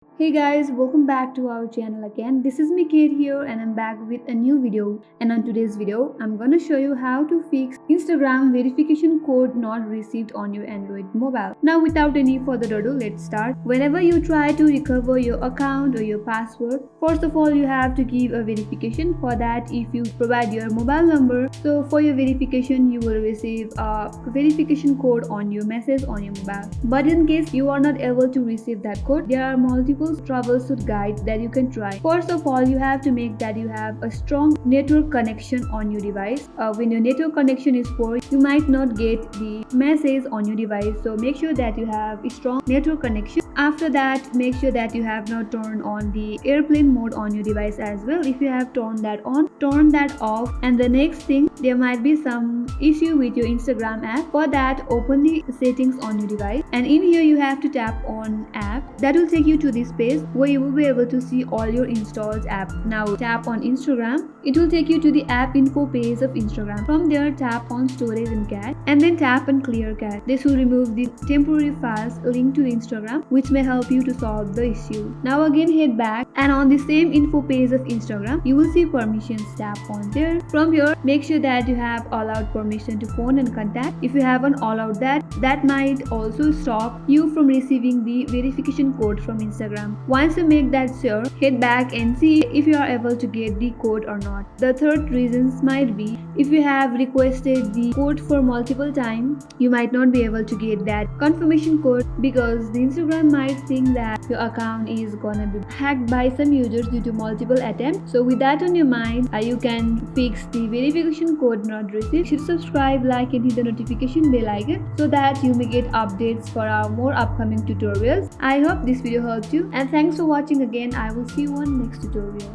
Hey guys, welcome back to our channel again. This is Mikir here and I'm back with a new video. And on today's video, I'm gonna show you how to fix Instagram verification code not received on your Android mobile. Now without any further ado, let's start. Whenever you try to recover your account or your password, first of all you have to give a verification. For that, if you provide your mobile number, so for your verification you will receive a verification code on your message on your mobile. But in case you are not able to receive that code, there are multiple troubleshoot guides that you can try. First of all, you have to make that you have a strong network connection on your device. When your network connection is poor, you might not get the message on your device. So make sure that you have a strong network connection. After that, make sure that you have not turned on the airplane mode on your device as well. If you have turned that on, turn that off. And the next thing, there might be some issue with your Instagram app. For that, open the settings on your device, and in here you have to tap on app. That will take you to this page where you will be able to see all your installed app. Now tap on Instagram. It will take you to the app info page of Instagram. From there, tap on storage and cache, and then tap on clear cache. This will remove the temporary files linked to Instagram, which may help you to solve the issue. Now again head back, and on the same info page of Instagram, you will see permissions. Tap on there. From here, make sure that you have allowed permission to phone and contact. If you haven't allowed that might also stop you from receiving the verification code from Instagram. Once you make that sure, head back and see if you are able to get the code or not. The third reasons might be if you have requested the code for multiple times, you might not be able to get that confirmation code because the Instagram might think that your account is gonna be hacked by some users due to multiple attempts. So with that on your mind, you can fix the verification code not received. You should subscribe, like and hit the notification bell icon so that you may get updates for our more upcoming tutorials. I hope this video helped you, and thanks for watching again. I will see you on next tutorial.